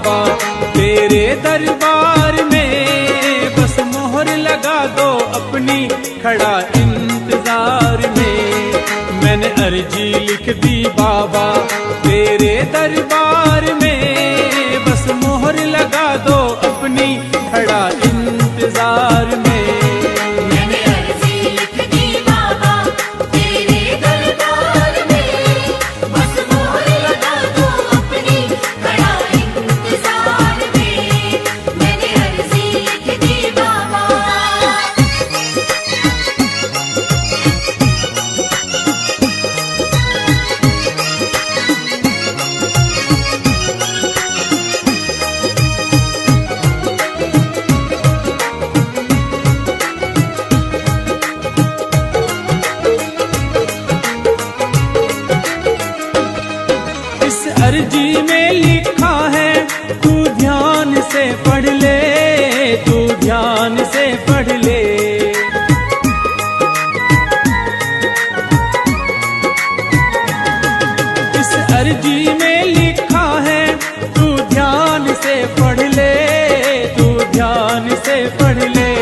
बाबा तेरे दरबार में, बस मोहर लगा दो अपनी खड़ा इंतजार में। मैंने अर्जी लिख दी बाबा तेरे दरबार में, बस मोहर लगा दो अपनी खड़ा इंतजार में। अर्जी में लिखा है तू ध्यान से पढ़ ले, तू ध्यान से पढ़ ले। इस अर्जी में लिखा है तू ध्यान से पढ़ ले, तू ध्यान से पढ़ ले।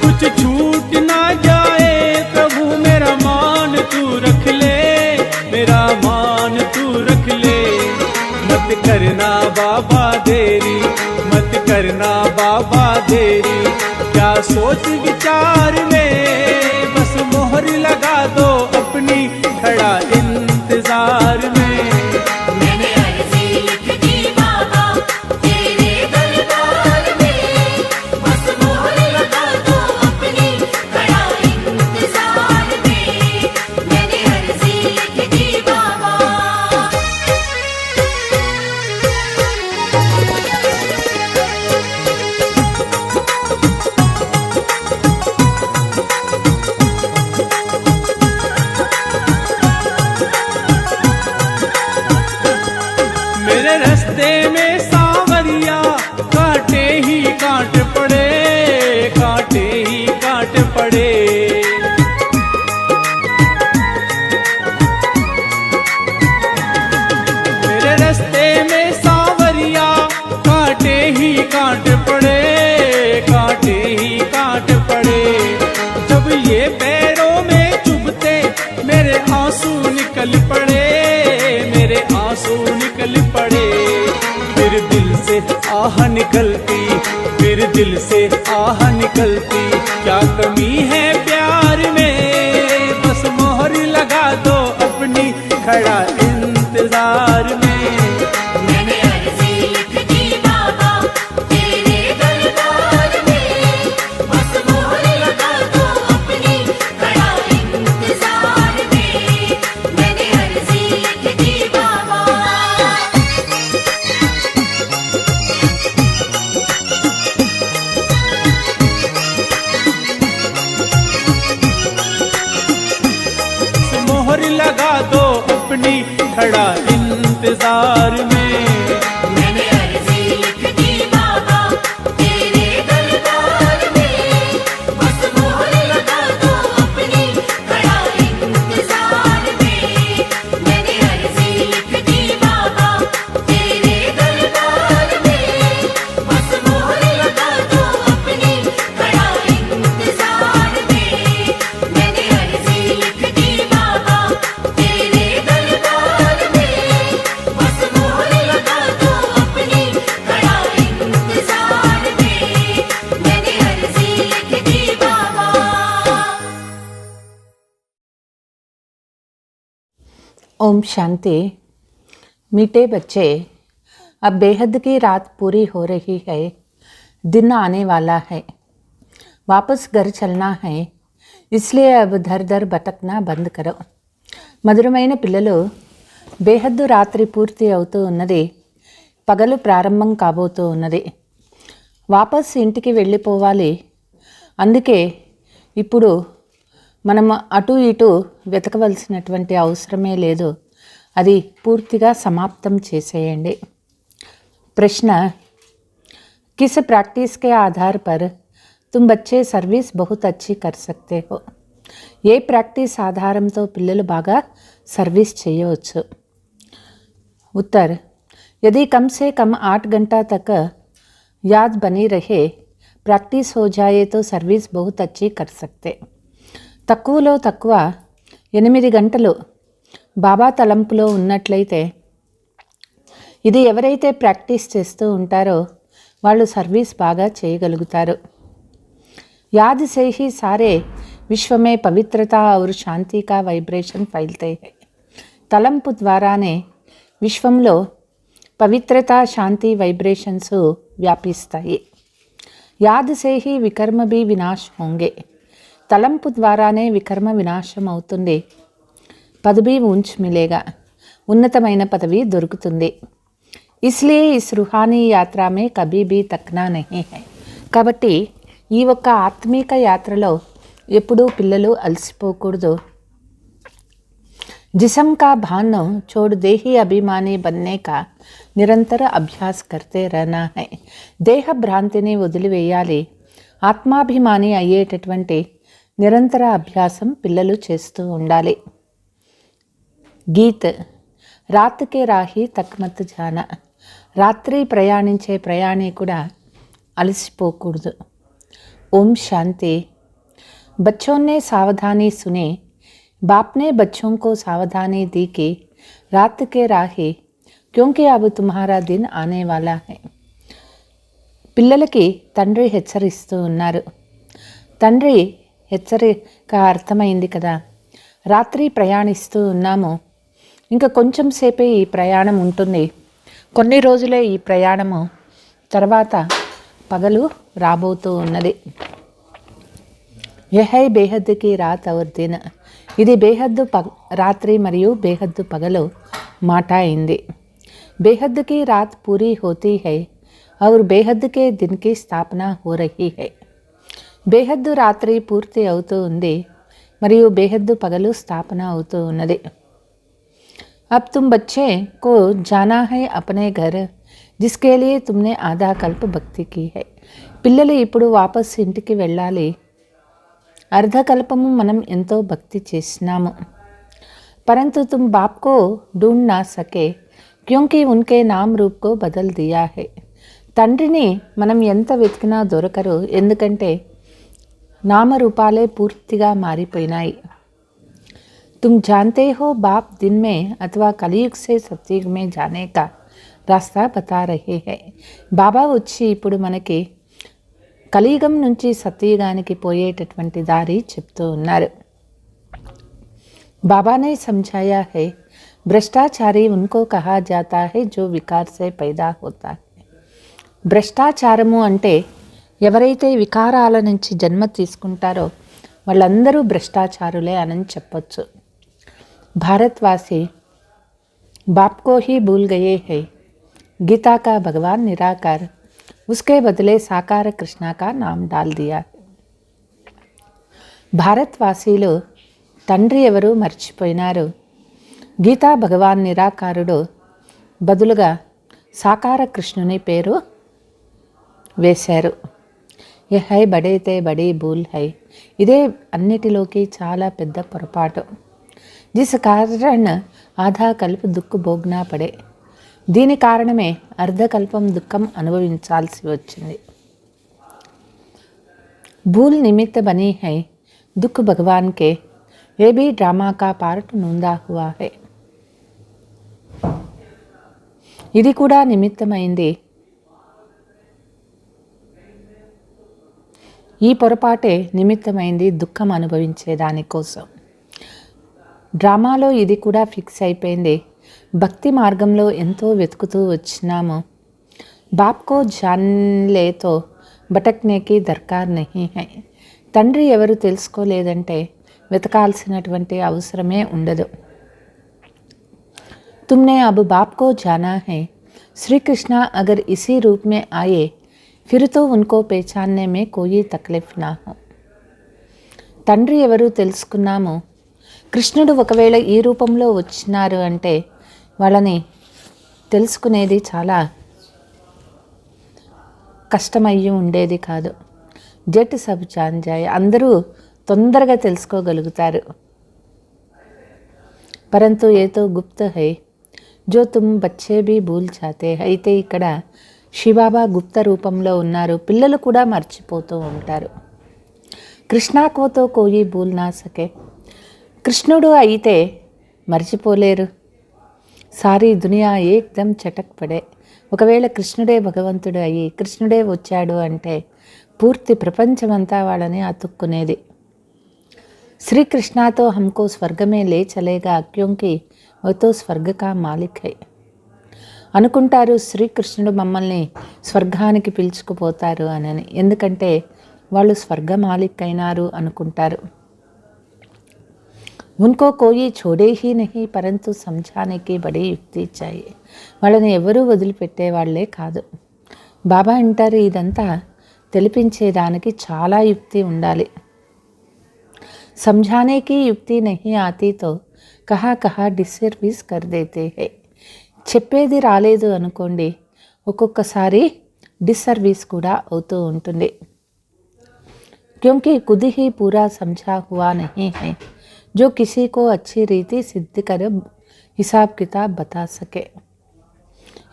कुछ छूट ना जाए प्रभु मेरा मान तू रख ले, मेरा मान तू रख ले। मत करना बाबा देरी, मत करना बाबा देरी, क्या सोच विचार में, बस मोहर लगा दो अपनी खड़ा इंतजार में। मेरे रास्ते में सांवरिया कांटे ही कांट पड़े, कांटे ही कांट पड़े। मेरे रास्ते में सांवरिया कांटे ही कांट पड़े, कांटे ही कांट पड़े। जब ये पैरों में चुभते मेरे आंसू निकल पड़े, मेरे आंसू निकल पड़े। फिर दिल से आह निकलती, फिर दिल से आह निकलती, क्या कमी है प्यार में, बस मोहर लगा दो अपनी खड़ा इंतजार में। मोहर लगा दो अपनी खड़ा इंतजार में। मैंने अर्जी लिख दी बाबा तेरे दरबार में, बस मोहर लगा दो अपनी खड़ा इंतजार में। मैंने अर्जी लिख दी बाबा तेरे दरबार में, बस मोहर लगा दो अपनी खड़ा इंतजार में। मैंने अर्जी लिख दी बाबा तेरे दरबार में, बस मोहर लगा दो अपनी खड़ा इंतजार में। मैंने अर्जी लिख दी बाबा। ओम शांति। मीठे बच्चे, अब बेहद की रात पूरी हो रही है, दिन आने वाला है, वापस घर चलना है, इसलिए अब धर धर भटकना बंद करो। మధురమైన పిల్లలు, బేహద్దు రాత్రి పూర్తి అవుతూ ఉన్నది, పగలు ప్రారంభం కాబోతూ ఉన్నది. వాపస్ ఇంటికి వెళ్ళిపోవాలి. అందుకే ఇప్పుడు మనం అటు ఇటు వెతకవలసినటువంటి అవసరమే లేదు, అది పూర్తిగా సమాప్తం చేసేయండి. ప్రశ్న, किस प्रैक्टिस के आधार पर तुम बच्चे सर्विस बहुत अच्छी कर सकते हो? ఏ ప్రాక్టీస్ ఆధారంతో పిల్లలు బాగా సర్వీస్ చేయవచ్చు? ఉత్తర్, यदि कम से कम 8 घंटा तक याद बनी रहे, प्रैक्टिस हो जाए तो सर्विस बहुत अच्छी कर सकते। తక్కువలో తక్కువ 8 గంటలు బాబా తలంపులో ఉన్నట్లయితే, ఇది ఎవరైతే ప్రాక్టీస్ చేస్తూ ఉంటారో వాళ్ళు సర్వీస్ బాగా చేయగలుగుతారు। याद से ही सारे विश्व में पवित्रता और शांति का वाइब्रेशन फैलते हैं। తలంపు ద్వారానే విశ్వంలో పవిత్రత, శాంతి వైబ్రేషన్స్ వ్యాపిస్తాయి। याद से ही विकर्म भी विनाश होंगे। తలంపు ద్వారానే వికర్మ వినాశం అవుతుంది। పదవి ऊंच मिलेगा, ఉన్నతమైన పదవి దొరుకుతుంది। इसलिए इस रूहानी यात्रा में कभी भी तकना नहीं है। కాబట్టి ఈ ఒక్క ఆత్మీక యాత్రలో ఎప్పుడూ పిల్లలు అలసిపోకూడదు। जिस्म का भान छोड़ देही अभिमानी बनने का నిరంతర అభ్యాస్ करते रहना है। దేహ భ్రాంతిని వదిలివేయాలి, ఆత్మాభిమాని అయ్యేటటువంటి నిరంతర అభ్యాసం పిల్లలు చేస్తూ ఉండాలి। గీత్ రాత్ కే రాహి తక్ మత్ జానా। రాత్రి ప్రయాణించే ప్రయాణి కూడా అలసిపోకూడదు। ओम शांति। बच्चों ने सावधानी सुनी, बाप ने बच्चों को सावधानी दी कि रात के राही, क्योंकि अब तुम्हारा दिन आने वाला है। పిల్లలకి తండ్రి హెచ్చరిస్తూ ఉన్నారు। తండ్రి హెచ్చరిక అర్థమైంది కదా, రాత్రి ప్రయాణిస్తూ ఉన్నాము, ఇంకా కొంచెం సేపే ఈ ప్రయాణం ఉంటుంది, కొన్ని రోజులే ఈ ప్రయాణము, తర్వాత పగలు రాబోతూ ఉన్నది। యహై బేహద్ కి రాత్ ఔర్ దిన్। ఇది బేహద్దు రాత్రి మరియు బేహద్దు పగలు మాట అయింది। బేహద్ కి రాత్ పూరీ హోతీ హై ఔర్ బేహద్ కే దిన్ కి స్థాపన హో రహీ హై। బేహద్దు రాత్రి పూర్తి అవుతూ ఉంది మరియు బేహద్దు పగలు స్థాపన అవుతూ ఉన్నది। अब तुम बच्चे को जाना है अपने घर, जिसके लिए तुमने आधा कल्प भक्ति की है। పిల్లలు ఇప్పుడు వాపస్ ఇంటికి వెళ్ళాలి, అర్ధకల్పము మనం ఎంతో భక్తి చేసినాము। परंतु तुम बाप को ढूंढ ना सके, क्योंकि उनके नाम रूप को बदल दिया है। తండ్రిని మనం ఎంత వెతికినా దొరకరు, ఎందుకంటే నామరూపాలే పూర్తిగా మారిపోయినాయి। तुम जानते हो बाप दिन में अथवा कलयुग से सतयुग में जाने का रास्ता बता रहे हैं। బాబా వచ్చి ఇప్పుడు మనకి కలియుగం నుంచి సత్యయుగానికి పోయేటటువంటి దారి చెప్తూ ఉన్నారు। बाबा ने समझाया है, भ्रष्टाचारी उनको कहा जाता है जो विकार से पैदा होता है। భ్రష్టాచారము అంటే ఎవరైతే వికారాల నుంచి జన్మ తీసుకుంటారో వాళ్ళందరూ భ్రష్టాచారులే అని చెప్పొచ్చు। भारतवासी बाप को ही भूल गए हैं। गीता का भगवान निराकार, उसके बदले साकार कृष्णा का नाम डाल दिया। భారతవాసీలు తండ్రి ఎవరు మర్చిపోయినారు, గీతా భగవాన్ నిరాకారుడు బదులుగా సాకార కృష్ణుని పేరు వేశారు। Yeah high బడేతే body Bhool high. ఇదే అన్నిటిలోకి చాలా పెద్ద పొరపాటు। जिस कारण आधा कल्प दुख भोगना पड़े, దీని కారణమే అర్ధకల్పం దుఃఖం అనుభవించాల్సి వచ్చింది। भूल निमित्त बनी है दुख भगवान के, ये भी ड्रामा का पार्ट नूंदा हुआ है। ఇది కూడా నిమిత్తమైంది। ఈ పొరపాటే నిమిత్తమైంది దుఃఖం అనుభవించే దానికోసం। డ్రామాలో ఇది కూడా ఫిక్స్ అయిపోయింది। భక్తి మార్గంలో ఎంతో వెతుకుతూ వచ్చినాము। బాప్ కో జాన్లే తో భటక్నేకి దర్కార్ నహీ హై। తండ్రి ఎవరు తెలుసుకోలేదంటే వెతకాల్సినటువంటి అవసరమే ఉండదు। तुमने अब बाप को जाना है। श्री कृष्णा अगर इसी रूप में आए फिर तो उनको पहचानने में कोई तकलीफ ना हो। తండ్రి ఎవరు తెలుసుకున్నాము, కృష్ణుడు ఒకవేళ ఈ రూపంలో వచ్చినారు అంటే వాళ్ళని తెలుసుకునేది చాలా కష్టమయ్యి ఉండేది కాదు। జట్ సబ్ జాన్ జాయ్, అందరూ తొందరగా తెలుసుకోగలుగుతారు। परंतु ये तो गुप्त है, జో తుమ్ బచ్చే భీ భూల్ జాతే. అయితే ఇక్కడ శివబాబా గుప్త రూపంలో ఉన్నారు, పిల్లలు కూడా మర్చిపోతూ ఉంటారు. కృష్ణాకోతో కోయి భూల్ నా సకే. కృష్ణుడు అయితే మర్చిపోలేరు. సారీ దునియా ఏక్దమ్ చటక్ పడే. ఒకవేళ కృష్ణుడే భగవంతుడు అయ్యి కృష్ణుడే వచ్చాడు అంటే పూర్తి ప్రపంచమంతా వాళ్ళని అతుక్కునేది. శ్రీకృష్ణ తో హమ్కో స్వర్గమే లే చలేగా క్యోంకి వతో స్వర్గ కా మాలిక్ హై. అనుకుంటారు శ్రీకృష్ణుడు మమ్మల్ని స్వర్గానికి పిలుచుకుపోతారు అని, ఎందుకంటే వాళ్ళు స్వర్గ మాలిక్ అయినారు అనుకుంటారు. ఉన్కో కోయి छोड़े ही नहीं परंतु समझाने की बड़ी युक्ति चाहिए. వాళ్ళని ఎవరూ వదిలిపెట్టే వాళ్ళే కాదు. బాబా అంటారు ఇదంతా తెలిపించేదానికి చాలా యుక్తి ఉండాలి. समझाने की युक्ति नहीं आती तो कहाँ कहाँ डिसर्विस कर देते हैं. చెప్పేది రాలేదు అనుకోండి, ఒక్కొక్కసారి డిసర్వీస్ కూడా అవుతూ ఉంటుంది. क्योंकि खुद ही पूरा समझा हुआ नहीं है जो किसी को अच्छी रीति सिद्ध कर హిసాబ్ కితాబ్ బతా సకే.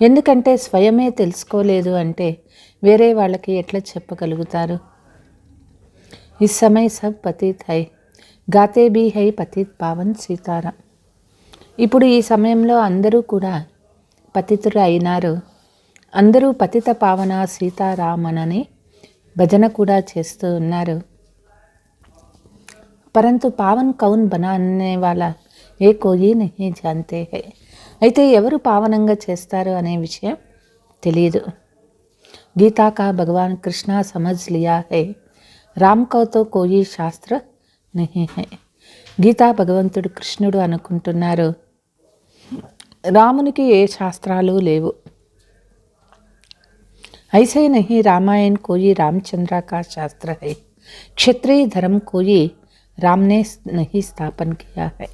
ఎందుకంటే స్వయమే తెలుసుకోలేదు అంటే వేరే వాళ్ళకి ఎట్లా చెప్పగలుగుతారు. ఇస్ సమయ సబ్ పతిత్ హై గాతే భీ హై పతిత్ పావన్ సీతారాం. ఇప్పుడు ఈ సమయంలో అందరూ కూడా పతితులు అయినారు, అందరూ పతిత పావన సీతారామనని భజన కూడా చేస్తూ ఉన్నారు. పరంతు పావన్ కౌన్ బనానే వాలా ఏ కోయి నహీ జాన్తే హై. అయితే ఎవరు పావనంగా చేస్తారు అనే విషయం తెలియదు. గీతా కా భగవాన్ కృష్ణ సమజ్ లియా హై రామ్ కౌతో కోయి శాస్త్ర నహీ హై. గీతా భగవంతుడు కృష్ణుడు అనుకుంటున్నారు, రామునికి ఏ శాస్త్రాలు లేవు. ఐసే నహీ రామాయణ కోయి రామచంద్ర కా శాస్త్ర హై. క్షత్రియ ధర్మ కోయి రామ్నే నహీ స్థాపన కియా హై.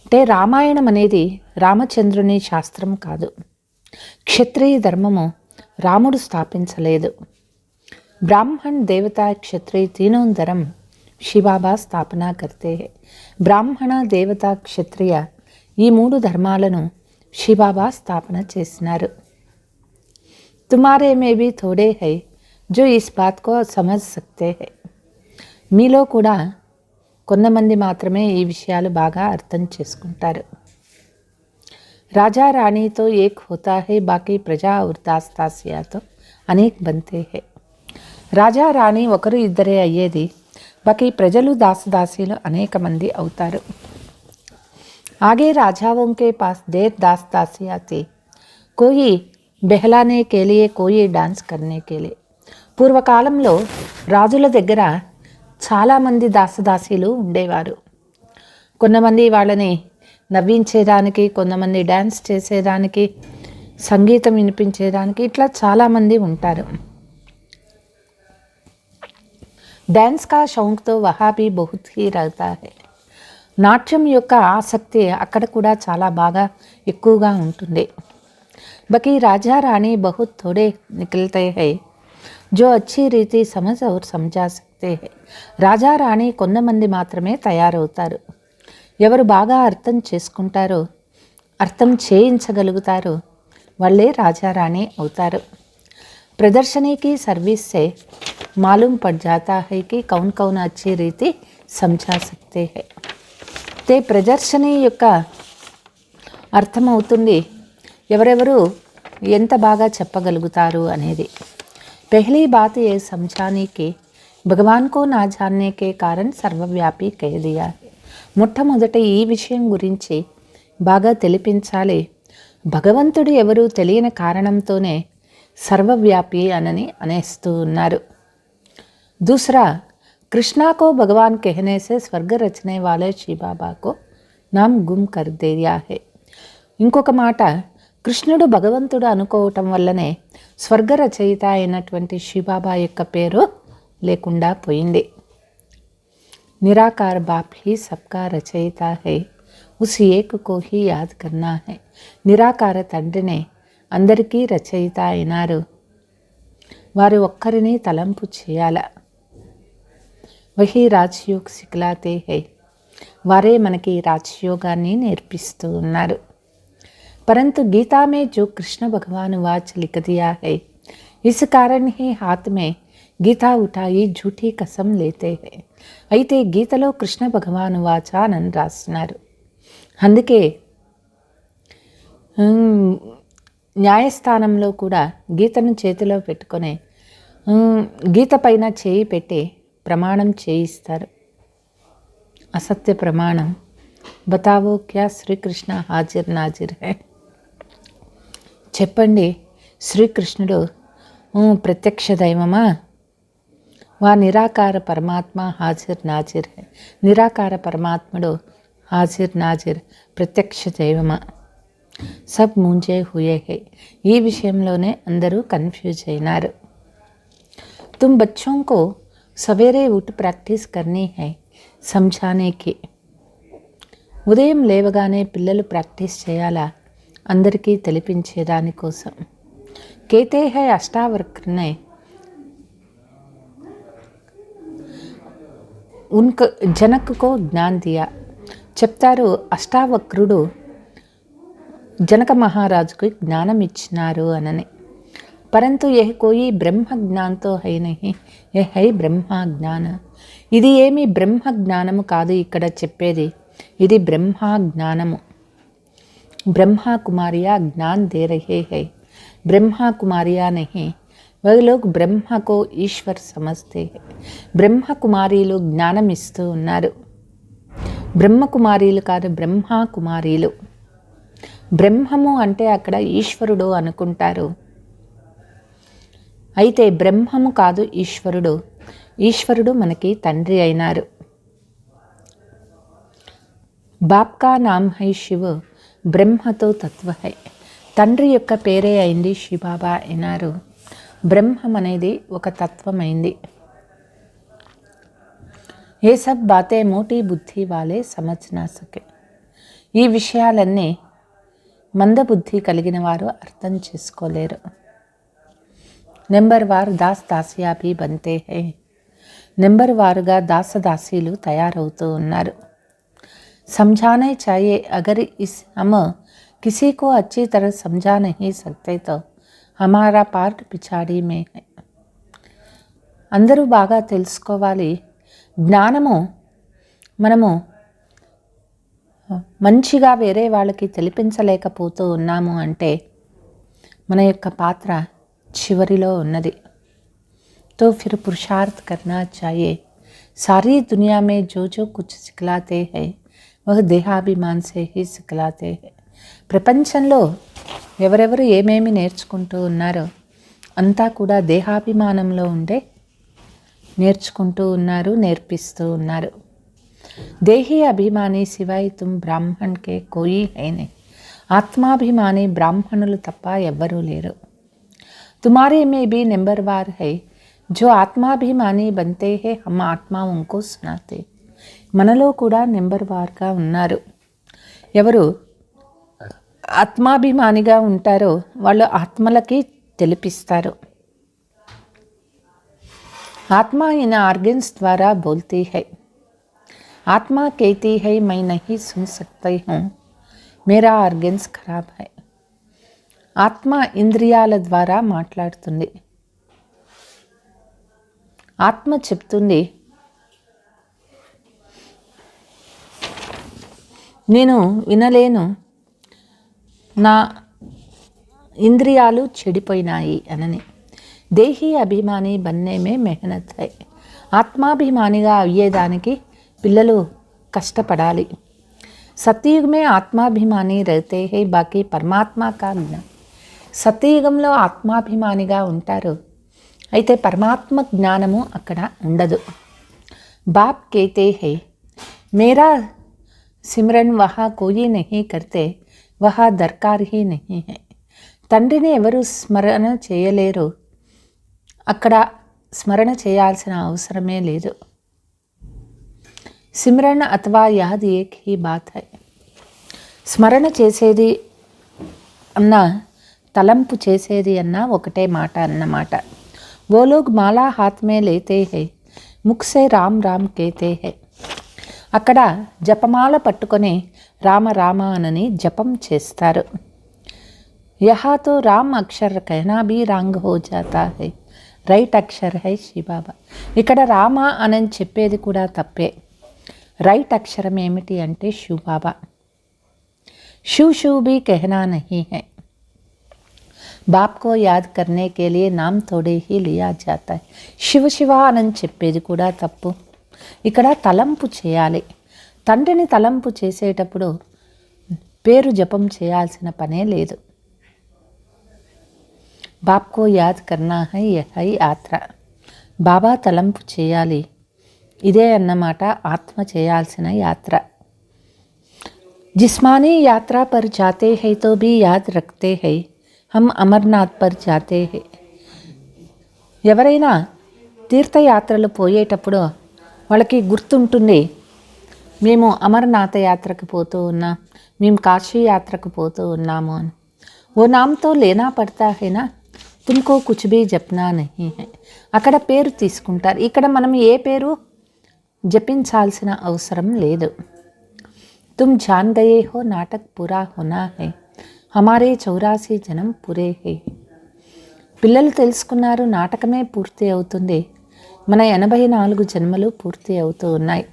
అంటే రామాయణం అనేది రామచంద్రుని శాస్త్రం కాదు, క్షత్రియ ధర్మము రాముడు స్థాపించలేదు. బ్రాహ్మణ్ దేవత క్షత్రియ తీనోं धर्म శివబాబా స్థాపన కర్తే హై. బ్రాహ్మణ దేవత క్షత్రియ ఈ 3 ధర్మాలను శివబాబా స్థాపన చేసినారు. తుమారే మే భీ థోడే హై జో ఇస్ బాత్ కో సమజ్ సక్తే హై. మీలో కూడా కొంతమంది మాత్రమే ఈ విషయాలు బాగా అర్థం చేసుకుంటారు. రాజా రాణితో ఏక్ హోతా హై బాకీ ప్రజా ఔర్ దాస్ దాసియాతో అనేక్ బంతే హై. రాజా రాణి ఒకరు ఇద్దరే అయ్యేది, బాకీ ప్రజలు దాసదాసీలు అనేక మంది అవుతారు. ఆగే రాజాओं के पास देर दास दासियां थी, कोई బెహలానే के लिए कोई डांस करने के लिए. పూర్వకాలంలో రాజుల దగ్గర చాలామంది దాసదాసీలు ఉండేవారు. కొంతమంది వాళ్ళని నవ్వించేదానికి, కొంతమంది డ్యాన్స్ చేసేదానికి, సంగీతం వినిపించేదానికి, ఇట్లా చాలామంది ఉంటారు. డ్యాన్స్ కా షౌక్తో వహా భీ బహుత్ హీ రహతా హై. నాట్యం యొక్క ఆసక్తి అక్కడ కూడా చాలా బాగా ఎక్కువగా ఉంటుంది. బకీ రాజా రాణి బహుత్ థోడే నికల్తే హై జో అచ్చి రీతి సమజ్ ఔర్ సమజా సక్తే హై. రాజా రాణి కొంతమంది మాత్రమే తయారవుతారు. ఎవరు బాగా అర్థం చేసుకుంటారో, అర్థం చేయించగలుగుతారో వాళ్ళే రాజా రాణి అవుతారు. ప్రదర్శనీకి సర్వీస్ సే మాలూమ్ పడ్ జాతా హై కి కౌన్ కౌన్ అచ్చి రీతి సమజా సక్తే హై. తే ప్రదర్శని యొక్క అర్థమవుతుంది ఎవరెవరు ఎంత బాగా చెప్పగలుగుతారు అనేది. పహలీ బాత్ ఏ సమझाने के భగవాన్ కో నా జాన్నే కే కారణ్ సర్వవ్యాపి కహ దియా. మొట్టమొదట ఈ విషయం గురించి బాగా తెలిపించాలి. భగవంతుడు ఎవరు తెలియని కారణంతోనే సర్వవ్యాపి అనని అనేస్తూ ఉన్నారు. दूसरा कृष्णा को भगवान कहने से स्वर्ग रचने वाले शिव बाबा को नाम गुम कर दिया है. ఇంకొక మాట, కృష్ణుడు భగవంతుడు అనుకోవటం వల్లనే స్వర్గ రచయిత అయినటువంటి శివబాబా యొక్క పేరు లేకుండా పోయింది. నిరాకార బాప్ హీ సబ్కా రచయిత high use Ek co he యాద్ కర్నా హై. నిరాకార తండ్రినే అందరికీ రచయిత అయినారు, వారు ఒక్కరిని తలంపు చేయాల. వహీ రాజయోగ్ సిక్లాతే హై. వారే మనకి రాజయోగాన్ని నేర్పిస్తూ ఉన్నారు. परंतु गीता में जो कृष्ण भगवान वाच लिख दिया है, इस कारण ही हाथ में గీతా ఉఠాయి झूठी कसम లేతే హై. అయితే గీతలో కృష్ణ భగవాన్ వాచా అని రాస్తున్నారు. అందుకే న్యాయస్థానంలో కూడా గీతను చేతిలో పెట్టుకొని గీత పైన చేయి పెట్టి ప్రమాణం చేయిస్తారు. అసత్య ప్రమాణం. బతావో క్యా శ్రీకృష్ణ హాజిర్ నాజిర్ హై. చెప్పండి, శ్రీకృష్ణుడు ప్రత్యక్ష దైవమా, వా నిరాకార పరమాత్మ హాజిర్ నాజిర్ హై. నిరాకార పరమాత్ముడు హాజిర్ నాజిర్ ప్రత్యక్ష దైవమా. సబ్ ముంజే హుయే హై. ఈ విషయంలోనే అందరూ కన్ఫ్యూజ్ అయినారు. तुम बच्चों को सवेरे उठ प्रैक्टिस करनी है समझाने की. ఉదయం లేవగానే పిల్లలు ప్రాక్టీస్ చేయాలా అందరికీ తెలిపించేదానికోసం. कहते हैं अष्टावक्र ने उनका जनक को ज्ञान दिया. చెప్తారు, అష్టావక్రుడు జనక మహారాజుకు జ్ఞానం ఇచ్చినారు అనని. परंतु यह कोई ब्रह्म ज्ञान तो है नहीं, यह है ब्रह्म ज्ञान. ఇది ఏమి బ్రహ్మ జ్ఞానము కాదు ఇక్కడ చెప్పేది, ఇది బ్రహ్మ జ్ఞానము. ब्रह्मा कुमारियाँ ज्ञान दे रहे हैं. ब्रह्मा कुमारियाँ नहीं, वह लोग ब्रह्मा को ईश्वर समझते हैं. బ్రహ్మ కుమారీలు జ్ఞానం ఇస్తూ ఉన్నారు. బ్రహ్మ కుమారీలు కాదు, బ్రహ్మ కుమారీలు. బ్రహ్మము అంటే అక్కడ ఈశ్వరుడు అనుకుంటారు. అయితే బ్రహ్మము కాదు, ఈశ్వరుడు. ఈశ్వరుడు మనకి తండ్రి అయినారు. బాప్ కా నామ్ హై శివ, బ్రహ్మతో తత్వ హై. తండ్రి యొక్క పేరే అయింది శివబాబా అయినారు. బ్రహ్మం అనేది ఒక తత్వమైంది. ఏ సబ్ బాతే మోటీ బుద్ధి వాలే సమజ్ నా సకే. ఈ విషయాలన్నీ మందబుద్ధి కలిగిన వారు అర్థం చేసుకోలేరు. నెంబర్ వార్ దాస్ దాసియా భీ బంతే హై. నెంబర్ వారుగా దాసదాసీలు తయారవుతూ ఉన్నారు. समझाना चाहिए. अगर इस हम किसी को अच्छी तरह समझा नहीं सकते तो हमारा पार्ट पिछाड़ी में है. అందరూ బాగా తెలుసుకోవాలి. జ్ఞానము మనము మంచిగా వేరే వాళ్ళకి తెలిపించలేకపోతూ ఉన్నాము అంటే మన యొక్క పాత్ర చివరిలో ఉన్నది. तो फिर पुरुषार्थ करना चाहिए. सारी दुनिया में जो जो कुछ सिखलाते हैं वह దేహాభిమాన్ సే హీ సిఖలాతే హై. ప్రపంచంలో ఎవరెవరు ఏమేమి నేర్చుకుంటూ ఉన్నారో అంతా కూడా దేహాభిమానంలో ఉండే నేర్చుకుంటూ ఉన్నారు, నేర్పిస్తూ ఉన్నారు. దేహీ అభిమాని శివాయ్ తుమ్ బ్రాహ్మణ్ కే కోయి హైనే. ఆత్మాభిమాని బ్రాహ్మణులు తప్ప ఎవ్వరూ లేరు. తుమారే మే భీ నెంబర్ వార్ హై. जो ఆత్మాభిమాని బంతే హై హమ్ ఆత్మా ఉన్కో సునాతే. మనలో కూడా నెంబర్ వార్గా ఉన్నారు. ఎవరు ఆత్మాభిమానిగా ఉంటారో వాళ్ళు ఆత్మలకి తెలిపిస్తారు. ఆత్మ ఇన్ ఆర్గన్స్ ద్వారా బోల్తీ హై. ఆత్మ कहती है मैं नहीं सुन सकती हूँ, मेरा ఆర్గన్స్ ఖరాబ్ హై. ఆత్మ ఇంద్రియాల ద్వారా మాట్లాడుతుంది. ఆత్మ చెప్తుంది, నేను వినలేను, నా ఇంద్రియాలు చెడిపోయినాయి అనని. దేహీ అభిమాని బన్నేమే మెహనత్ హై. ఆత్మాభిమానిగా అయ్యేదానికి పిల్లలు కష్టపడాలి. సత్యయుగమే ఆత్మాభిమాని రహతే హై, బాకీ పరమాత్మ కా జ్ఞాన్. సత్యయుగంలో ఆత్మాభిమానిగా ఉంటారు, అయితే పరమాత్మ జ్ఞానము అక్కడ ఉండదు. బాప్ कहते हैं मेरा సిమరన్ వహా కోయి నహీ కర్తే వహా దర్కార్ హీ నహీ హై. తండ్రిని ఎవరు స్మరణ చేయలేరు, అక్కడ స్మరణ చేయాల్సిన అవసరమే లేదు. సిమరన్ అథవా యాద్ ఏక్ హీ బాత్ హై. స్మరణ చేసేది అన్న, తలంపు చేసేది అన్న ఒకటే మాట అన్నమాట. वो लोग माला हाथ में लेते हैं, मुख से राम राम कहते हैं. అక్కడ జపమాల పట్టుకొని రామ రామ అనని జపం చేస్తారు. यहाँ तो राम अक्षर कहना भी रंग हो जाता है, రైట్ అక్షర్ హై శివబాబా. ఇక్కడ రామ అని చెప్పేది కూడా తప్పే. రైట్ అక్షరం ఏమిటి అంటే శివబాబా. शिव शिव भी कहना नहीं है. बाप को याद करने के लिए नाम थोड़े ही लिया जाता है. శివ శివ అని చెప్పేది కూడా తప్పు. ఇక్కడ తలంపు చేయాలి. తండ్రిని తలంపు చేసేటప్పుడు పేరు జపం చేయాల్సిన పనే లేదు. బాప్ కో యాద్ కర్నా హై హై యాత్ర. బాబా తలంపు చేయాలి, ఇదే అన్నమాట ఆత్మ చేయాల్సిన యాత్ర. जिस्मानी यात्रा पर जाते हैं तो भी याद रखते हैं हम అమర్నాథ్ पर जाते हैं. ఎవరైనా తీర్థయాత్రలు పోయేటప్పుడు వాళ్ళకి గుర్తుంటుంది, మేము అమర్నాథ యాత్రకు పోతూ ఉన్నాం, మేము కాశీ యాత్రకు పోతూ ఉన్నాము అని. ఓ నామ్తో లేనా పడతా హేనా, తుమ్కో కుచ్ భీ జప్నా నహీ హై. అక్కడ పేరు తీసుకుంటారు, ఇక్కడ మనం ఏ పేరు జపించాల్సిన అవసరం లేదు. तुम जान गए हो नाटक पूरा होना है, हमारे 84 जन्म पूरे है. పిల్లలు తెలుసుకున్నారు, నాటకమే పూర్తి అవుతుంది, మన 84 జన్మలు పూర్తి అవుతూ ఉన్నాయి.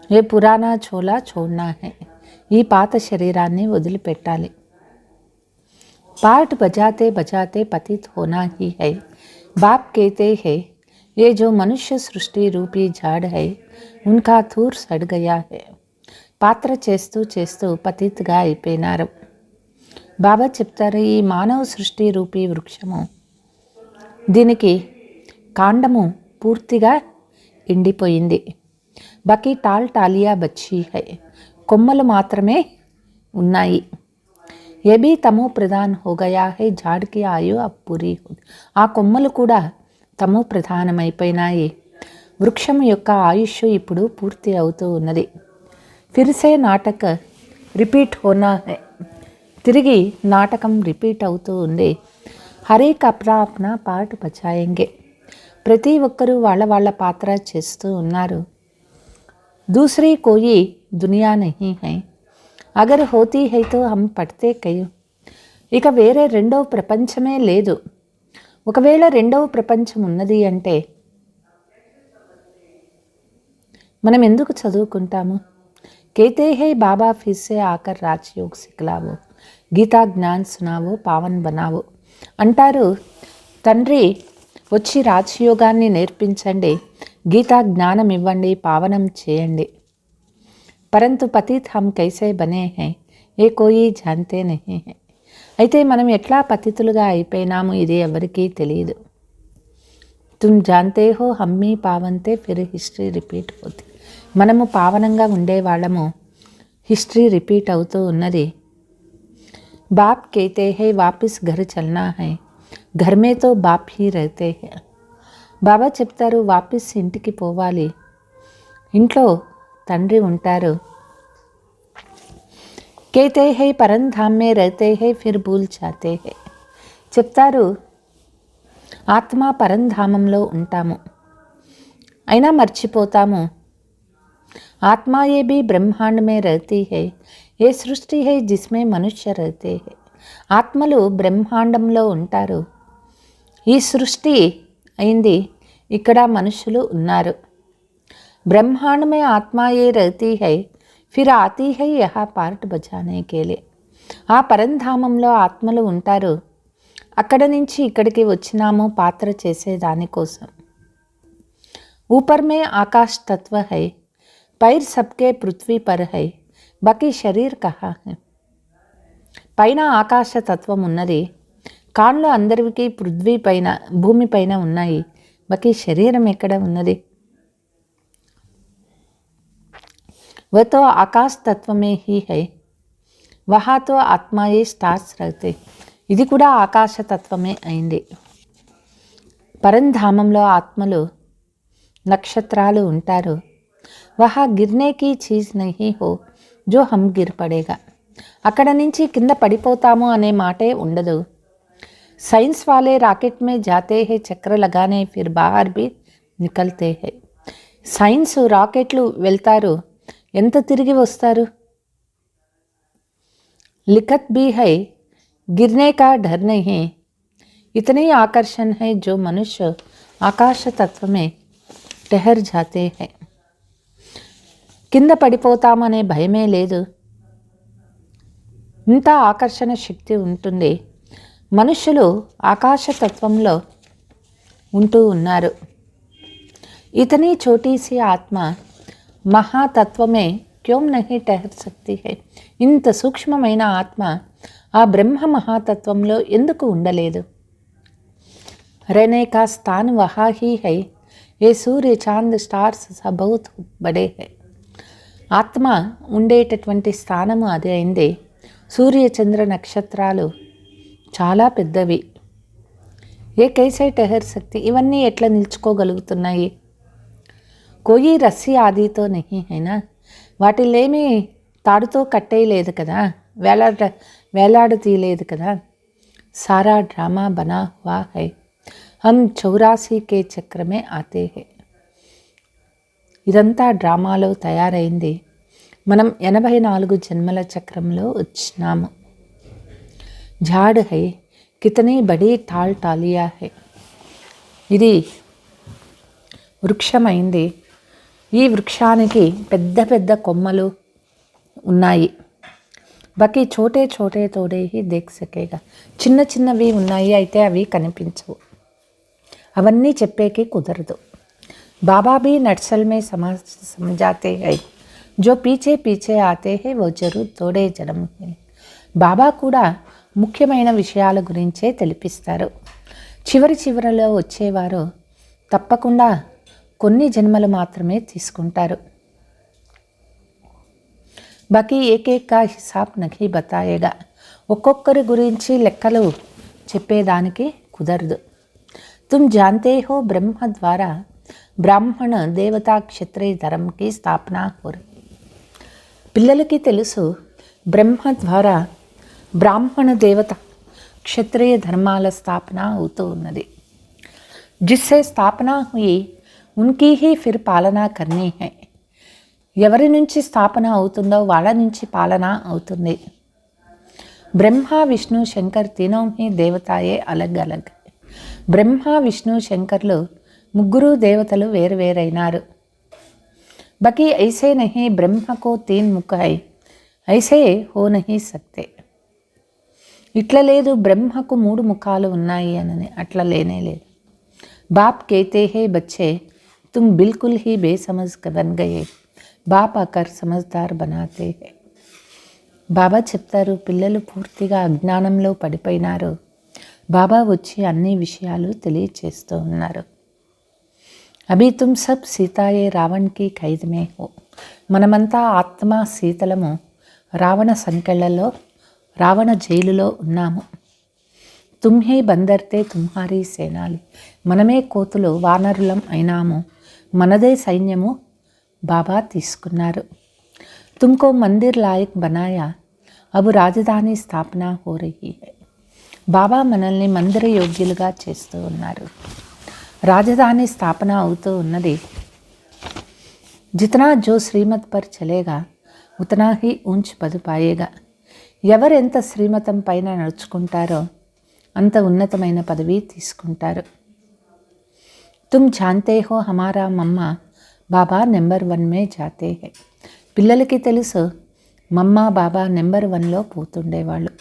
ఏ పురాణా చోలా చోడ్నా హై, ఈ పాత శరీరాన్ని వదిలిపెట్టాలి. పాట్ బజాతే బజాతే పతిత్ హోనా హీ హై. బాప్ कहते हैं ये जो मनुष्य सृष्टि रूपी झाड़ है उनका थूर सड़ गया है. పాత్ర చేస్తూ చేస్తూ పతిత్గా అయిపోయినారు. బాబా చెప్తారు, ఈ మానవ సృష్టి రూపీ వృక్షము, దీనికి కాండము పూర్తిగా ఎండిపోయింది. బకీ టాల్ టాలియా బచ్చి హై, కొమ్మలు మాత్రమే ఉన్నాయి. ఏ భీ తమో ప్రధాన్ హో గయా హై, జాడ్కి ఆయు అబ్ పూరీ హో. ఆ కొమ్మలు కూడా తమో ప్రధానమైపోయినాయి. వృక్షం యొక్క ఆయుష్ ఇప్పుడు పూర్తి అవుతూ ఉన్నది. ఫిర్సే నాటక రిపీట్ హోనా హై, తిరిగి నాటకం రిపీట్ అవుతూ ఉంది. హరేక్ అప్నా అప్నా పార్ట్ బచాయేంగే, ప్రతి ఒక్కరూ వాళ్ళ వాళ్ళ పాత్ర చేస్తూ ఉన్నారు. దూసరీ కోయి దునియా నహీ హై, అగర్ హోతీ హై తో హమ్ పడితే కయు. ఇక వేరే రెండవ ప్రపంచమే లేదు. ఒకవేళ రెండవ ప్రపంచం ఉన్నది అంటే మనం ఎందుకు చదువుకుంటాము? कहते हैं बाबा फिर से आकर राजयोग सिखलावो, గీతా జ్ఞాన్ సునావో, పావన్ బనావో అంటారు. తండ్రి వచ్చి రాజయోగాన్ని నేర్పించండి, గీతా జ్ఞానం ఇవ్వండి, పావనం చేయండి. పరంతు పతిత్ హమ్ కైసే బనే హై ఏ కోయి జాన్తే నహీ హై. అయితే మనం ఎట్లా పతితులుగా అయిపోయినాము ఇది ఎవరికీ తెలియదు. తుమ్ జాన్తే హో హమ్మీ పావంతే ఫిర్ హిస్టరీ రిపీట్ హోతీ. మనము పావనంగా ఉండేవాళ్ళము, హిస్టరీ రిపీట్ అవుతూ ఉన్నది. బాప్ कहते हैं వాపిస్ ఘర్ చల్నా హై, ఘర్ మే తో బాప్ హీ రహతే హై. బాబా చెప్తారు, వాపిస్ ఇంటికి పోవాలి, ఇంట్లో తండ్రి ఉంటారు. कहते हैं పరంధామ్ మే రహతే హై ఫిర్ భూల్ జాతే హై. చెప్తారు, ఆత్మ పరంధామంలో ఉంటాము, అయినా మర్చిపోతాము. आत्मा ये भी ब्रह्मांड में रहती है, ये सृष्टि है जिसमें मनुष्य रहते हैं. ఆత్మలు బ్రహ్మాండంలో ఉంటారు, ఈ సృష్టి అయింది, ఇక్కడ మనుషులు ఉన్నారు. ब्रह्मांड में आत्मा ये रहती है फिर आती है यहाँ पार्ट बजाने के लिए. ఆ పరంధామంలో ఆత్మలు ఉంటారు, అక్కడ నుంచి ఇక్కడికి వచ్చినాము పాత్ర చేసే దానికోసం. ऊपर में आकाश तत्व है, पैर सबके पृथ्वी पर है, बाकी शरीर कहाँ है. పైన ఆకాశ తత్వం ఉన్నది, కాళ్ళు అందరికీ పృథ్వీ పైన భూమి పైన ఉన్నాయి, బాకీ శరీరం ఎక్కడ ఉన్నది? वह तो आकाश तत्व में ही है, वहाँ तो आत्मा ये स्टार्स रहते. ఇది కూడా ఆకాశ తత్వమే అయింది. పరంధామంలో ఆత్మలు నక్షత్రాలు ఉంటారు. వహా గిర్నే కీ చీజ్ నహీ హో జో హమ్ గిర్ పడేగా. అక్కడ నుంచి కింద పడిపోతాము అనే మాటే ఉండదు. సైన్స్ వాలే రాకెట్ మే జాతే హై చక్ర లగానే ఫిర్ బాహర్ భీ నికల్తే హై. సైన్స్ రాకెట్లు వెళ్తారు, ఎంత తిరిగి వస్తారు? లిఖత్ భీ హై गिरने का डर नहीं, इतनी आकर्षण है जो मनुष्य आकाश तत्व में ठहर जाते हैं. కింద పడిపోతామనే భయమే లేదు. ఇంత ఆకర్షణ శక్తి ఉంటుంది. మనుషులు ఆకాశతత్వంలో ఉంటూ ఉన్నారు. ఇతनी छोटी सी आत्मा महातत्व में क्यों नहीं ठहर सकती है? ఇంత సూక్ష్మమైన ఆత్మ ఆ బ్రహ్మ మహాతత్వంలో ఎందుకు ఉండలేదు? रहने का स्थान वहाँ ही है. ये सूर्य चांद स्टार्स सब बहुत बड़े हैं. ఆత్మ ఉండేటటువంటి స్థానము అదే అయింది. సూర్య చంద్ర నక్షత్రాలు చాలా పెద్దవి. ఏ కైసే టెహర్ శక్తి, ఇవన్నీ ఎట్లా నిల్చుకోగలుగుతున్నాయి? కోయి రస్సి ఆదితో నహి అయినా, వాటిల్లేమీ తాడుతో కట్టేయలేదు కదా, వేలాడు తీయలేదు కదా. సారా డ్రామా బనా హువా హై, హమ్ 84 के చక్ర మే ఆతే హై. ఇదంతా డ్రామాలో తయారైంది. మనం 84 జన్మల చక్రంలో వచ్చినాము. झाड़ है, कितनी बड़ी టాల్ టాలియా है. ఇది వృక్షమైంది. ఈ వృక్షానికి పెద్ద పెద్ద కొమ్మలు ఉన్నాయి. బాకీ చోటే చోటే తోడే హీ దేఖ్ సకేగా. చిన్న చిన్నవి ఉన్నాయి, అయితే అవి కనిపించవు. అవన్నీ చెప్పేకి కుదరదు. बाबा भी नक्सल में समझाते हैं, जो पीछे पीछे आते हैं वो जरूर थोड़े जन्म है. బాబా కూడా ముఖ్యమైన విషయాల గురించే తెలిపిస్తారు. చివరిలో వచ్చేవారు తప్పకుండా కొన్ని జన్మలు మాత్రమే తీసుకుంటారు. బాకీ ఏకేకా హిసాబ్ నహీ బతాయేగా. ఒక్కొక్కరి గురించి లెక్కలు చెప్పేదానికి కుదరదు. తుమ్ జాన్తే హో బ్రహ్మ ద్వారా బ్రాహ్మణ దేవతా క్షత్రియ ధర్మకి స్థాపన హోరు. పిల్లలకి తెలుసు బ్రహ్మ ద్వారా బ్రాహ్మణ దేవత క్షత్రియ ధర్మాల స్థాపన అవుతూ ఉన్నది. జిస్సే స్థాపన హుయి ఉన్కీ హీ ఫిర్ పాలనా కర్నీ హై. ఎవరి నుంచి స్థాపన అవుతుందో వాళ్ళ నుంచి పాలన అవుతుంది. బ్రహ్మ విష్ణు శంకర్ తీనోం హీ దేవతాయే అలగ్ అలగ్. బ్రహ్మ విష్ణు శంకర్లు ముగ్గురు దేవతలు వేరువేరైనారు. बाकी ऐसे नहीं ब्रह्म को 3 मुख है, ऐसे हो नहीं सकते. ఇట్లా లేదు బ్రహ్మకు 3 ముఖాలు ఉన్నాయి అని, అట్లా లేనే లేదు. बाप कहते हैं बच्चे तुम बिल्कुल ही बेसमझ बन गए, बाप आकर समझदार बनाते हैं. బాబా చెప్తారు, పిల్లలు పూర్తిగా అజ్ఞానంలో పడిపోయినారు, బాబా వచ్చి అన్ని విషయాలు తెలియచేస్తూ ఉన్నారు. అభి తుమ్ సబ్ సీతాయే రావణ్ కి ఖైద్ మే హో. మనమంతా ఆత్మ సీతలము రావణ సంకెళ్లలో, రావణ జైలులో ఉన్నాము. తుమ్హే బందర్తే తుమ్హారీ సేనాలి. మనమే కోతులు వానరులం అయినాము, మనదే సైన్యము బాబా తీసుకున్నారు. తుమ్కో మందిర్ లాయక్ బనాయా, అబు రాజధాని స్థాపన హో రహీ హై. బాబా మనల్ని మందిర యోగ్యులుగా చేస్తూ ఉన్నారు. రాజధాని స్థాపన అవుతూ ఉన్నది. జితనా జో శ్రీమత్ పర్ చలేగా ఉతనా హీ ఊంచ్ పద్ పాయేగా. ఎవరెంత శ్రీమతం పైన నడుచుకుంటారో అంత ఉన్నతమైన పదవి తీసుకుంటారు. తుమ్ జాన్తే హో హమారా మమ్మ బాబా నెంబర్ 1 మే జాతే హై. పిల్లలకి తెలుసు మమ్మ బాబా నెంబర్ 1లో పోతుండేవాళ్ళు.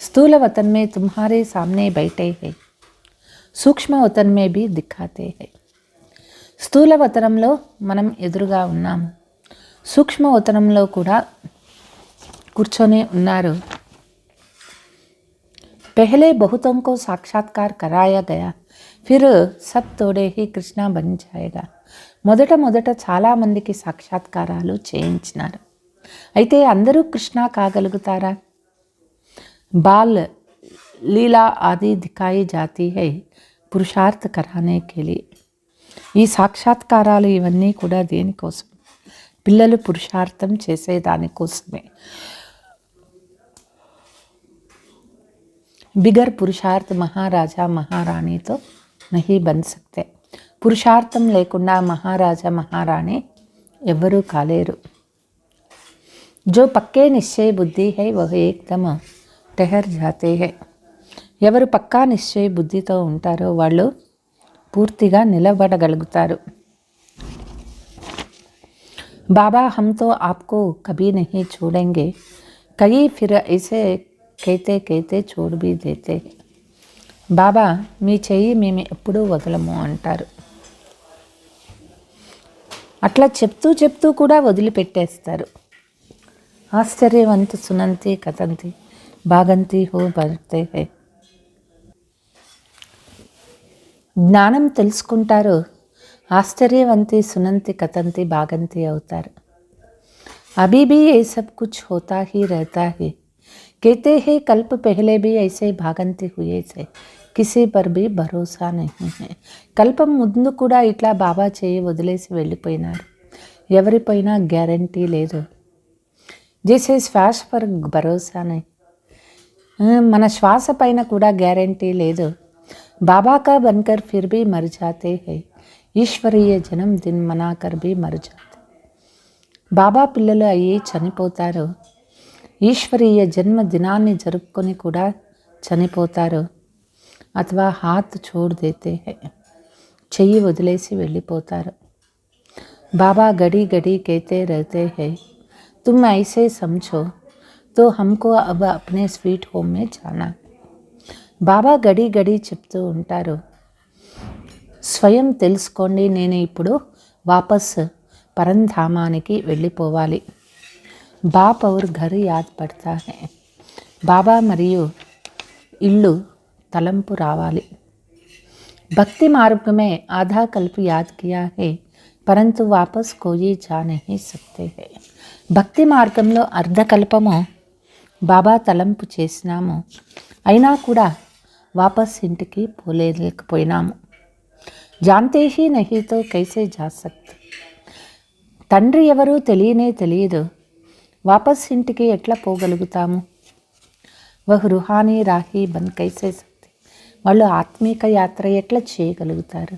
స్థూల వతన్ మే తుమ్హారే సామ్నే బైఠే హై, సూక్ష్మ వతన్ మే భీ దిఖాతే హై. స్థూల వతనంలో మనం ఎదురుగా ఉన్నాము, సూక్ష్మ వతనంలో కూడా కూర్చొని ఉన్నారు. पहले बहुतों को साक्षात्कार कराया गया, फिर सब तोड़े ही కృష్ణ బన్ జాయేగా. మొదట చాలామందికి సాక్షాత్కారాలు చేయించినారు, అయితే అందరూ కృష్ణ కాగలుగుతారా? బాల్ లీలా ఆది దిఖాయి జాతీ హై పురుషార్థ కరానే కే లియే. ఈ సాక్షాత్కారాలు ఇవన్నీ కూడా దేనికోసం? పిల్లలు పురుషార్థం చేసేదానికోసమే. బిగర్ పురుషార్థ మహారాజా మహారాణితో నహీ బన్ సక్తే. పురుషార్థం లేకుండా మహారాజా మహారాణి ఎవ్వరూ కాలేరు. जो पक्के निश्चय बुद्धि है वह एकदम ठहर जाते हैं. ఎవరు పక్కా నిశ్చయ బుద్ధితో ఉంటారో వాళ్ళు పూర్తిగా నిలబడగలుగుతారు. बाबा हम तो आपको कभी नहीं छोड़ेंगे, कई फिर ऐसे कहते कहते छोड़ भी देते. బాబా మీ చెయ్యి మేము ఎప్పుడూ వదలము అంటారు. అట్లా చెప్తూ చెప్తూ కూడా వదిలిపెట్టేస్తారు. ఆశ్చర్యవంత సునంతి కథంతి భాగంతి హో భర్తే హై. జ్ఞానం తెలుసుకుంటారు, ఆశ్చర్యవంతి సునంతి కథంతి భాగంతి అవుతారు. अभी भी ये सब कुछ होता ही रहता है, कहते हैं कल्प पहले भी ऐसे भागंती हुए से किसी पर भी భరోసా नहीं है. కల్పం ముందు కూడా ఇట్లా బాబా చేయి వదిలేసి వెళ్ళిపోయినారు, ఎవరిపైనా గ్యారంటీ లేదు. జైసే శ్వాస పర్ భరోసా नहीं, మన శ్వాస పైన కూడా గ్యారంటీ లేదు. बाबा का बनकर फिर भी मर जाते हैं, ఈశ్వరీయ జన్మదిన్ మనాకర్ भी मर जाते. బాబా పిల్లలు అయ్యి చనిపోతారు, ఈశ్వరీయ జన్మదినాన్ని జరుపుకొని కూడా చనిపోతారు. అథవా హాత్ చోడ్ దేతే హై, చెయ్యి వదిలేసి వెళ్ళిపోతారు. బాబా గడి గడి कहते रहते हैं तुम ऐसे समझो तो हमको अब अपने स्वीट होम में जाना. బాబా గడి గడి చెప్తూ ఉంటారు, స్వయం తెలుసుకోండి, నేను ఇప్పుడు వాపస్ పరంధామానికి వెళ్ళిపోవాలి. బాప్ ఔర్ ఘర్ యాద్ పడతా హై, బాబా మరియు ఇల్లు తలంపు రావాలి. భక్తి మార్గమే ఆధా కల్ప్ యాద్ కియా హై, పరంతు వాపస్ కోయి జా నహీ సక్తే హై. భక్తి మార్గంలో అర్ధకల్పము బాబా తలంపు చేసినాము, అయినా కూడా వాపస్ ఇంటికి పోలేకపోయినాము. జాంతే హీ నహీ తో కైసే జా సక్తే. తండ్రి ఎవరూ తెలియదు, వాపస్ ఇంటికి ఎట్లా పోగలుగుతాము. వహ్ రుహానీ రాహీ బన్ కైసే సక్తే, వాళ్ళు ఆత్మీక యాత్ర ఎట్లా చేయగలుగుతారు.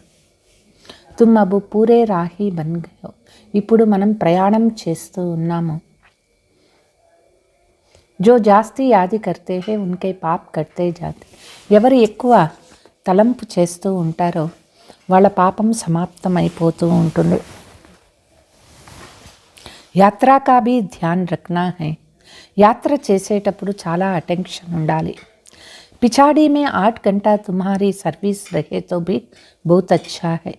తుమ్ అబు పూరే రాహీ బన్ గయో, ఇప్పుడు మనం ప్రయాణం చేస్తూ ఉన్నాము. जो జాస్తి యాది కర్తే హే ఉన్కే పాప్ కట్తే జాతే. ఎవరు ఎక్కువ తలంపు చేస్తూ ఉంటారో వాళ్ళ పాపం సమాప్తమైపోతూ ఉంటుంది. యాత్రా కా భీ ధ్యాన్ రఖనా హై, యాత్ర చేసేటప్పుడు చాలా అటెన్షన్ ఉండాలి. పిచాడీ మే 8 గంటా తుమ్హారీ సర్వీస్ రహే తో భీ బహుత్ అచ్చా హై.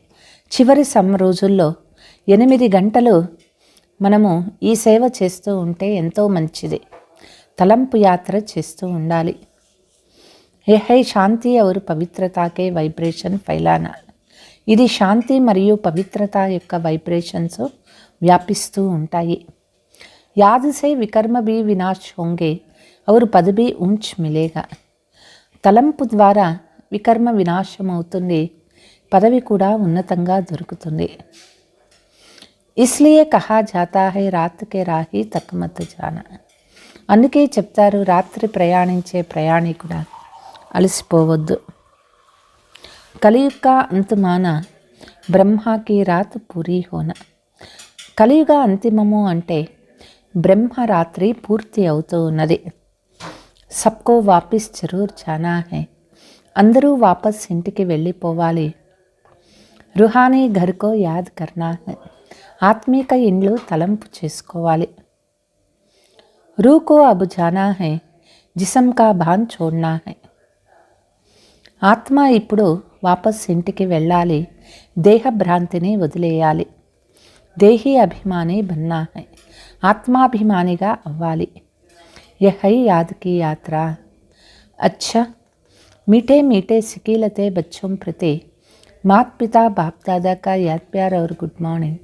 చివరి రోజుల్లో 8 గంటలు మనము ఈ సేవ చేస్తూ ఉంటే ఎంతో మంచిది. తలంపు యాత్ర చేస్తూ ఉండాలి. ఏ హై శాంతి ఔర్ పవిత్రతాకే వైబ్రేషన్ ఫైలానా, ఇది శాంతి మరియు పవిత్రత యొక్క వైబ్రేషన్స్ వ్యాపిస్తూ ఉంటాయి. యాద్ సే వికర్మ భీ వినాశ్ హోంగే ఔర్ పద్ భీ ఉంచ్ మిలేగా. తలంపు ద్వారా వికర్మ వినాశం అవుతుంది, పదవి కూడా ఉన్నతంగా దొరుకుతుంది. ఇస్లియే కహా జాతా హై రాత్ కే రాహీ తక్ మత్ జానా. అందుకే చెప్తారు, రాత్రి ప్రయాణించే ప్రయాణికుడా అలసిపోవద్దు. కలియుగ కా అంతమాన బ్రహ్మకి రాత్ పూరీ హోనా. కలియుగ అంతిమము అంటే బ్రహ్మ రాత్రి పూర్తి అవుతూ ఉన్నది. సబ్కో వాపిస్ జరూర్ జానా హై, అందరూ వాపస్ ఇంటికి వెళ్ళిపోవాలి. రుహానీ ఘర్కో యాద్ కర్నా హై, ఆత్మీక ఇండ్లు తలంపు చేసుకోవాలి. रूह को अब जाना है, जिसम का भान छोड़ना है. ఆత్మ ఇప్పుడు వాపస్ ఇంటికి వెళ్ళాలి, దేహ భ్రాంతిని వదిలేయాలి. దేహీ అభిమాని బన్నా హై, ఆత్మాభిమానిగా అవ్వాలి. యహై యాద్ కి యాత్ర. अच्छा मीठे मीठे सिकीलते बच्चों प्रति माता पिता बाप दादा का याद प्यार और गुड मॉर्निंग.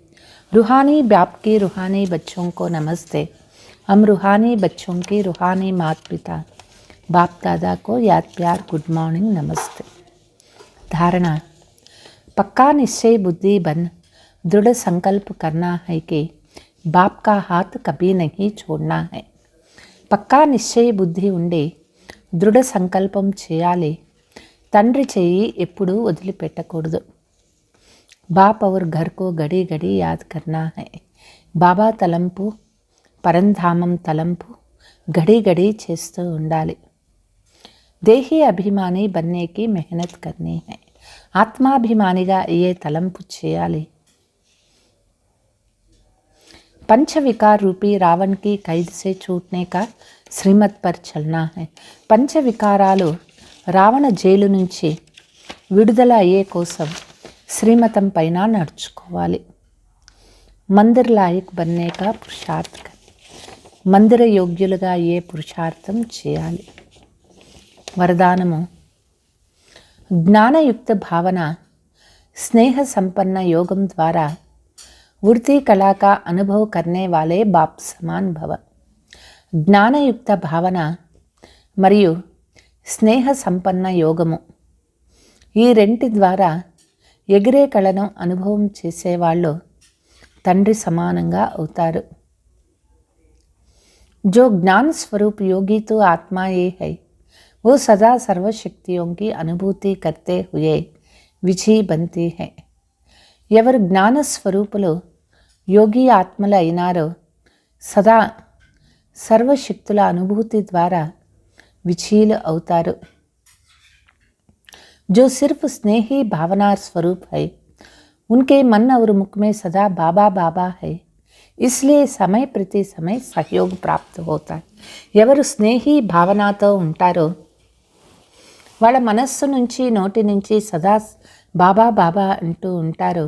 रूहानी बाप की रूहानी बच्चों को नमस्ते. हम रूहानी बच्चों की रूहानी माता पिता बाप दादा को याद प्यार गुड मॉर्निंग नमस्ते. धारणा, पक्का निश्चय बुद्धि बन दृढ़ संकल्प करना है कि बाप का हाथ कभी नहीं छोड़ना है. पक्का निश्चय बुद्धि ఉండి దృఢ సంకల్పం చేయాలి, తండ్రి చెయ్యి ఎప్పుడూ వదిలిపెట్టకూడదు. బాప్ ఔర్ ఘర్ కో గడి గడి యాద్ కర్నా హై. బాబా తలంపు పరంధామం తలంపు గడి గడి చేస్తూ ఉండాలి. దేహీ అభిమాని बनने की मेहनत करनी है. ఆత్మాభిమానిగా అయ్యే తలంపు చేయాలి. पंच विकार रूपी रावण की कैद से छूटने का श्रीमत पर चलना है. पंच వికారాలు రావణ జైలు నుంచి విడుదల అయ్యే కోసం శ్రీమతం పైన నడుచుకోవాలి. మందిర్ లాయక్ బన్నే కా పురుషార్థ మందిర యోగ్యులుగా అయ్యే పురుషార్థం చేయాలి. వరదానము జ్ఞానయుక్త భావన स्नेह संपन्न योगम द्वारा वृत्ति कला का अनुभव करने वाले बाप समान भव. జ్ఞానయుక్త భావన మరియు స్నేహ సంపన్న యోగము ఈ రెంటి ద్వారా ఎగిరే కళను అనుభవం చేసేవాళ్ళు తండ్రి సమానంగా అవుతారు. जो ज्ञान स्वरूप योगी तो आत्मा ये है वो सदा सर्वशक्तियों की अनुभूति करते हुए विजयी बनती है. ఎవరు జ్ఞాన స్వరూపులు యోగి ఆత్మలు అయినారో సదా సర్వశక్తుల అనుభూతి ద్వారా విజయులు అవుతారు. जो सिर्फ स्नेही भावना स्वरूप है उनके मन और मुख में सदा बाबा बाबा है, इसलिए समय प्रति समय सहयोग प्राप्त होता है. ఎవరు స్నేహి భావనతో ఉంటారో వాళ్ళ మనస్సు నుంచి నోటి నుంచి సదా బాబా బాబా అంటూ ఉంటారు.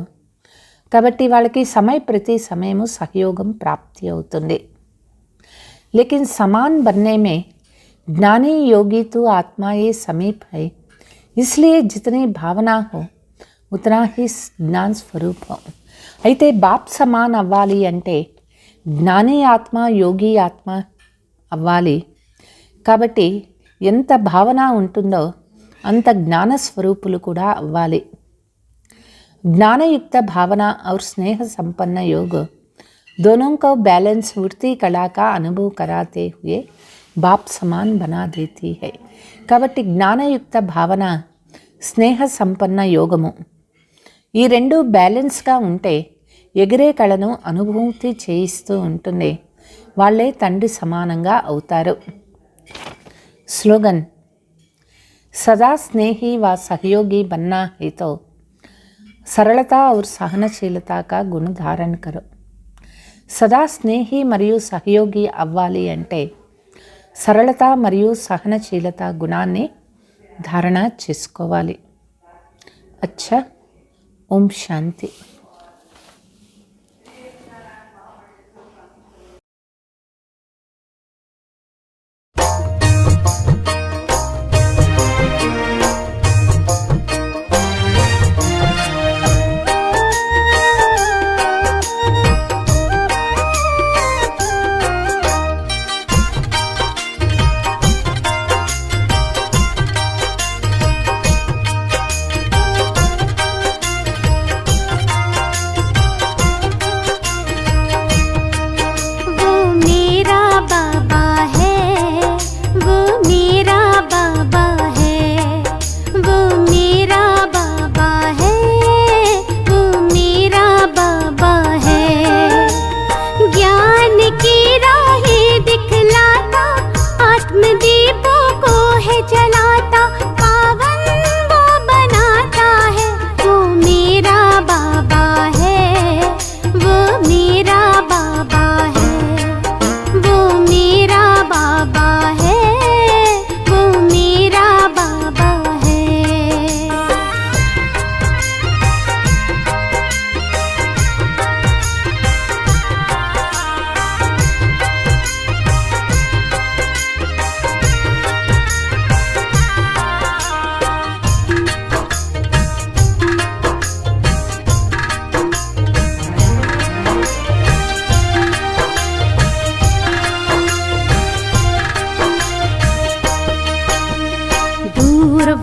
కాబట్టి వాళ్ళకి ప్రతి సమయము సహయోగం ప్రాప్తి అవుతుంది. लेकिन समान बनने में ज्ञानी योगी तो आत्मा ये समीप है, इसलिए जितनी भावना हो उतना ही ज्ञान स्वरूप हो. అయితే బాప్ సమాన్ అవ్వాలి అంటే జ్ఞాని ఆత్మ యోగి ఆత్మ అవ్వాలి. కాబట్టి ఎంత భావన ఉంటుందో అంత జ్ఞాన స్వరూపులు కూడా అవ్వాలి. ज्ञानयुक्त भावना और स्नेह संपन्न योग दोनों को बैलेंस वृत्ति कला का अनुभव कराते हुए बाप समान बना देती है. కాబట్టి జ్ఞానయుక్త భావన స్నేహ సంపన్న యోగము ఈ రెండు బ్యాలెన్స్గా ఉంటే ఎగిరే కళను అనుభూతి చేయిస్తూ ఉంటుంది. వాళ్ళే తండ్రి సమానంగా అవుతారు. స్లోగన్ सदा स्नेही व सहयोगी बनना है तो सरलता और सहनशीलता का गुण धारण करो. సదా స్నేహి మరియు సహయోగి అవ్వాలి అంటే సరళత మరియు సహనశీలత గుణాన్ని ధారణ చేసుకోవాలి. అచ్చా, ఓం శాంతి.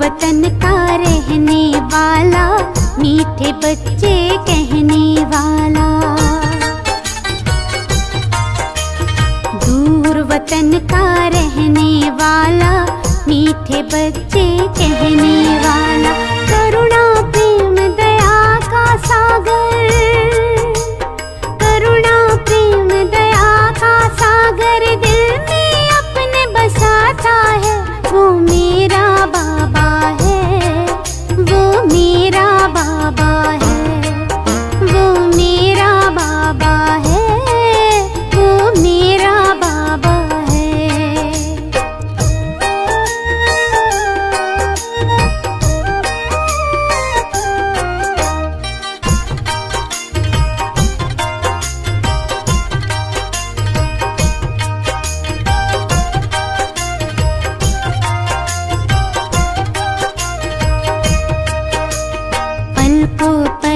वतन का रहने वाला, मीठे बच्चे कहने वाला, दूर वतन का रहने वाला, मीठे बच्चे कहने वाला, करुणा प्रेम दया का सागर, करुणा प्रेम दया का सागर दिल में अपने बसाता है, वो मेरा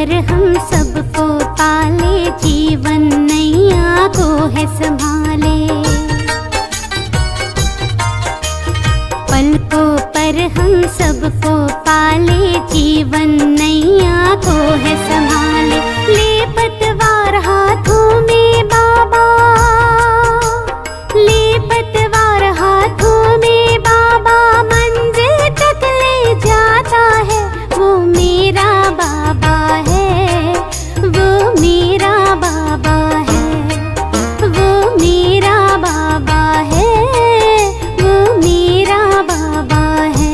पर हम सबको पाले, जीवन नैया को है संभाले। पलकों पर हम सबको पाले, जीवन नैया को है संभाले। ले पतवार हाथों में बाबा, ले पतवार हाथों में बाबा, मंजिल तक ले जाता है। वो मेरा बाबा है, वो मेरा बाबा है, वो मेरा बाबा है, वो मेरा बाबा है।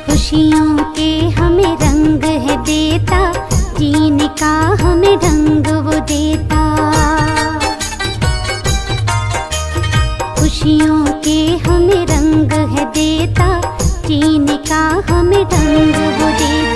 खुशियों के हमें रंग है देता, जीने का हमें ढंग वो देता। खुशियों के हमें रंग है देता, जीने का हमें ढंग वो देता।